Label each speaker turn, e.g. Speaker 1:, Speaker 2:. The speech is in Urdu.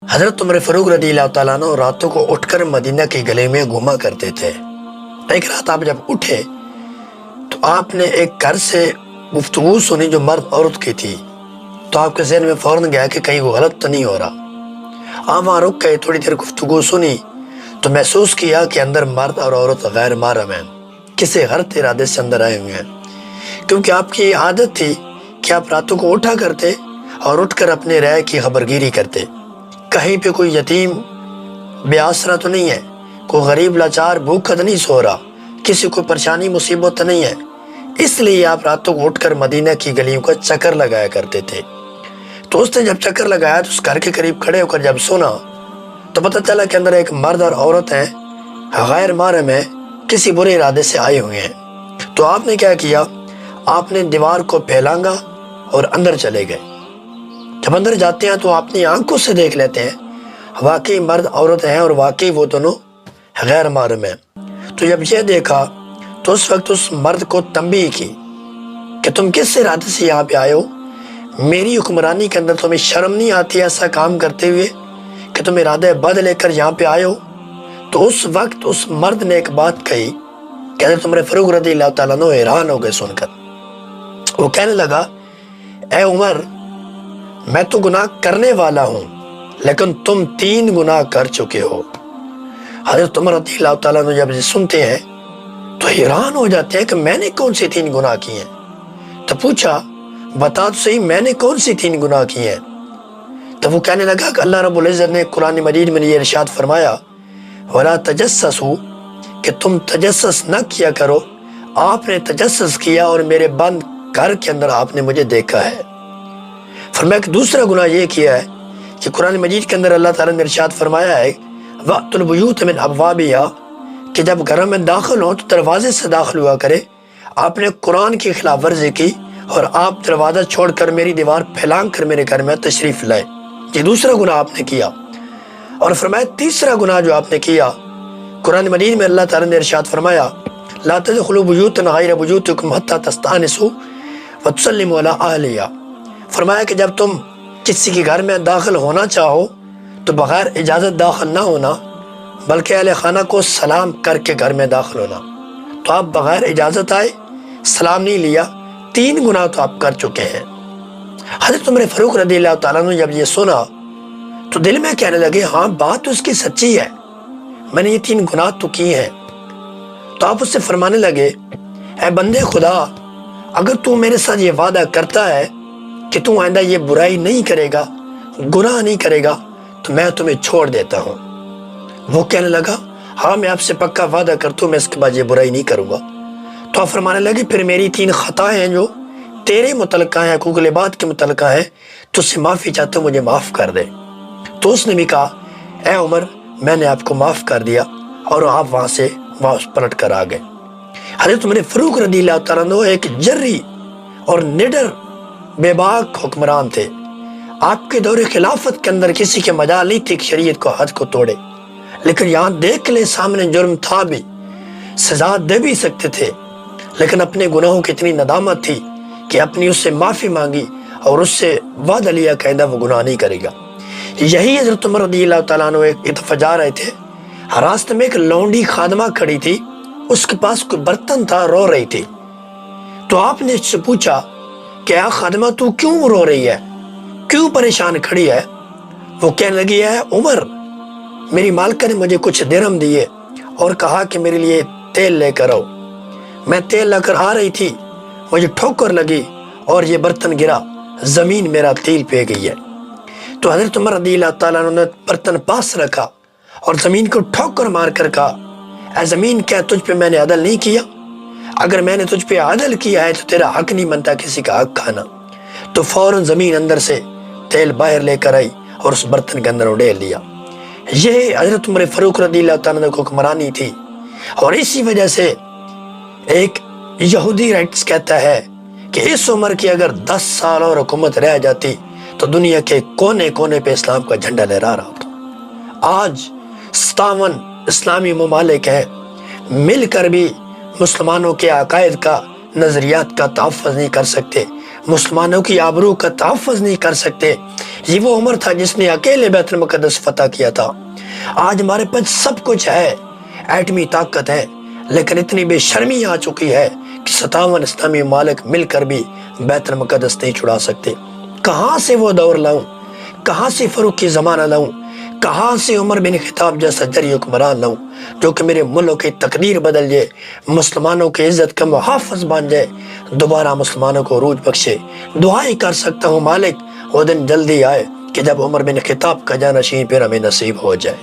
Speaker 1: حضرت عمر فاروق رضی اللہ تعالیٰ عنہ راتوں کو اٹھ کر مدینہ کے گلے میں گھوما کرتے تھے۔ ایک رات آپ جب اٹھے تو آپ نے ایک گھر سے گفتگو سنی جو مرد عورت کی تھی، تو آپ کے ذہن میں فوراً گیا کہ کہیں وہ غلط تو نہیں ہو رہا۔ آپ وہاں رک گئے، تھوڑی دیر گفتگو سنی تو محسوس کیا کہ اندر مرد اور عورت غیر محرم ہیں، کسی غلط ارادے سے اندر آئے ہوئے ہیں، کیونکہ آپ کی عادت تھی کہ آپ راتوں کو اٹھا کرتے اور اٹھ کر اپنے رائے کی خبرگیری کرتے۔ کہیں پہ کوئی یتیم بے آسرا تو نہیں ہے، کوئی غریب لاچار بھوکا تو نہیں سو رہا، کسی کو پریشانی مصیبت تو نہیں ہے، اس لیے آپ راتوں کو اٹھ کر مدینہ کی گلیوں کا چکر لگایا کرتے تھے۔ تو اس نے جب چکر لگایا تو اس گھر کے قریب کھڑے ہو کر جب سنا تو پتہ چلا کہ اندر ایک مرد اور عورت ہیں، غیر محرم ہیں، کسی برے ارادے سے آئے ہوئے ہیں۔ تو آپ نے کیا کیا، آپ نے دیوار کو پھیلانگا اور اندر چلے گئے۔ جب اندر جاتے ہیں تو اپنی آنکھوں سے دیکھ لیتے ہیں واقعی مرد عورت ہیں اور واقعی وہ دونوں غیر محرم ہیں۔ تو جب یہ دیکھا تو اس وقت اس مرد کو تنبیہ کی کہ تم کس ارادے سے یہاں پہ آئے ہو، میری حکمرانی کے اندر تمہیں شرم نہیں آتی ایسا کام کرتے ہوئے کہ تم ارادہ بد لے کر یہاں پہ آئے ہو؟ تو اس وقت اس مرد نے ایک بات کہی کہ حضرت عمر فاروق رضی اللہ تعالیٰ عنہ حیران ہو گئے سن کر۔ وہ کہنے لگا، اے عمر، میں تو گناہ کرنے والا ہوں لیکن تم 3 گناہ کر چکے ہو۔ حضرت عمر رضی اللہ تعالیٰ عنہ جب سنتے ہیں تو حیران ہو جاتے ہیں کہ میں نے کون سے 3 گناہ کیے ہیں؟ تو پوچھا، بتا تو صحیح میں نے کون سی 3 گناہ کیے ہیں؟ تو وہ کہنے لگا کہ اللہ رب العزت نے قرآن مجید میں یہ ارشاد فرمایا، وَلَا تَجَسَّسُوا، کہ تم تجسس نہ کیا کرو۔ آپ نے تجسس کیا اور میرے بند گھر کے اندر آپ نے مجھے دیکھا ہے۔ فرمایا کہ دوسرا گناہ یہ کیا ہے کہ قرآن مجید کے اندر اللہ تعالیٰ نے ارشاد فرمایا ہے وَأْتُوا الْبُيُوتَ مِنْ أَبْوَابِهَا، کہ جب گھروں میں داخل ہوں تو دروازے سے داخل ہوا کرے۔ آپ نے قرآن کی خلاف ورزی کی اور آپ دروازہ چھوڑ کر میری دیوار پھیلانگ کر میرے گھر میں تشریف لائے۔ یہ دوسرا گناہ آپ نے کیا۔ اور فرمایا تیسرا گناہ جو آپ نے کیا، قرآن مجید میں اللہ تعالیٰ نے ارشاد فرمایا لَا تَدْخُلُوا بُيُوتًا غَيْرَ بُيُوتِكُمْ حَتَّى تَسْتَأْنِسُوا وَتُسَلِّمُوا عَلَىٰ أَهْلِهَا۔ فرمایا کہ جب تم کسی کے گھر میں داخل ہونا چاہو تو بغیر اجازت داخل نہ ہونا، بلکہ اہل خانہ کو سلام کر کے گھر میں داخل ہونا۔ تو آپ بغیر اجازت آئے، سلام نہیں لیا، 3 گناہ تو آپ کر چکے ہیں۔ حضرت عمر فاروق رضی اللہ تعالیٰ عنہ جب یہ سنا تو دل میں کہنے لگے، ہاں بات تو اس کی سچی ہے، میں نے یہ 3 گناہ تو کیے ہیں۔ تو آپ اس سے فرمانے لگے، اے بندے خدا، اگر تو میرے ساتھ یہ وعدہ کرتا ہے کہ تو آئندہ یہ برائی نہیں کرے گا، گناہ نہیں کرے گا، تو میں تمہیں چھوڑ دیتا ہوں۔ وہ کہنے لگا، ہاں میں آپ سے پکا وعدہ کرتا ہوں میں اس کے بعد یہ برائی نہیں کروں گا۔ تو آپ فرمانے لگے، پھر میری 3 خطائیں ہیں جو تیرے متعلقہ ہیں، حقوق العباد کے متعلقہ ہیں، تو اس سے معافی چاہتا ہوں، مجھے معاف کر دے۔ تو اس نے بھی کہا، اے عمر، میں نے آپ کو معاف کر دیا، اور آپ وہاں سے واپس پلٹ کر آ گئے۔ حضرت عمر فاروق رضی اللہ تعالیٰ عنہ ایک جری اور نڈر بے باک حکمران تھے۔ آپ کے دور خلافت کے اندر کسی کے مجال نہیں تھی کہ شریعت کو حد کو توڑے، لیکن یہاں دیکھ لے سامنے جرم تھا بھی، سزا دے بھی سکتے تھے، لیکن اپنے گناہوں کی اتنی ندامت تھی کہ اپنی اس سے معافی مانگی اور اس سے وعدہ لیا کہ آئندہ وہ گناہ نہیں کرے گا۔ یہی حضرت عمر رضی اللہ تعالیٰ عنہ ایک دفعہ جا رہے تھے، راستے میں ایک لونڈی خادمہ کھڑی تھی، اس کے پاس کوئی برتن تھا، رو رہی تھی۔ تو آپ نے اس سے پوچھا کہ اے خادمہ، تو کیوں رو رہی ہے، کیوں پریشان کھڑی ہے؟ وہ کہنے لگی، ہے عمر، میری مالکہ نے مجھے کچھ درہم دیے اور کہا کہ میرے لیے تیل لے کر آؤ۔ میں تیل لے کر آ رہی تھی، مجھے ٹھوکر لگی اور یہ برتن گرا، زمین میرا تیل پہ گئی ہے۔ تو حضرت عمر رضی اللہ تعالیٰ عنہ نے برتن پاس رکھا اور زمین کو ٹھوکر مار کر کہا، اے زمین، کیا تجھ پہ میں نے عدل نہیں کیا؟ اگر میں نے تجھ پہ عدل کیا ہے تو تیرا حق نہیں بنتا کسی کا حق کھانا۔ تو فوراً زمین اندر سے تیل باہر لے کر آئی اور اس برتن کے اندر اڈیل لیا۔ یہ حضرت عمر فاروق رضی اللہ تعالیٰ عنہ کو حکمرانی تھی، اور اسی وجہ سے ایک یہودی رائٹس کہتا ہے کہ اس عمر کی اگر 10 سال اور حکومت رہ جاتی تو دنیا کے کونے کونے پہ اسلام کا جھنڈا لہرا رہا ہوتا۔ آج 57 اسلامی ممالک ہیں، مل کر بھی مسلمانوں کے عقائد کا، نظریات کا تحفظ نہیں کر سکتے، مسلمانوں کی آبرو کا تحفظ نہیں کر سکتے۔ یہ وہ عمر تھا جس نے اکیلے بیت المقدس فتح کیا تھا۔ آج ہمارے پاس سب کچھ ہے، ایٹمی طاقت ہے، لیکن اتنی بے شرمی آ چکی ہے کہ 57 اسلامی ممالک مل کر بھی بیت المقدس نہیں چھڑا سکتے۔ کہاں سے وہ دور لاؤں؟ کہاں سے فاروق کی زمانہ لاؤں؟ کہاں سے عمر بن خطاب جیسا جری حکمران لاؤں جو کہ میرے ملک کی تقدیر بدل جائے، مسلمانوں کی عزت کا محافظ بن جائے، دوبارہ مسلمانوں کو عروج بخشے۔ دعائیں کر سکتا ہوں مالک وہ دن جلدی آئے کہ جب عمر بن خطاب کا جانشین پھر ہمیں نصیب ہو جائے۔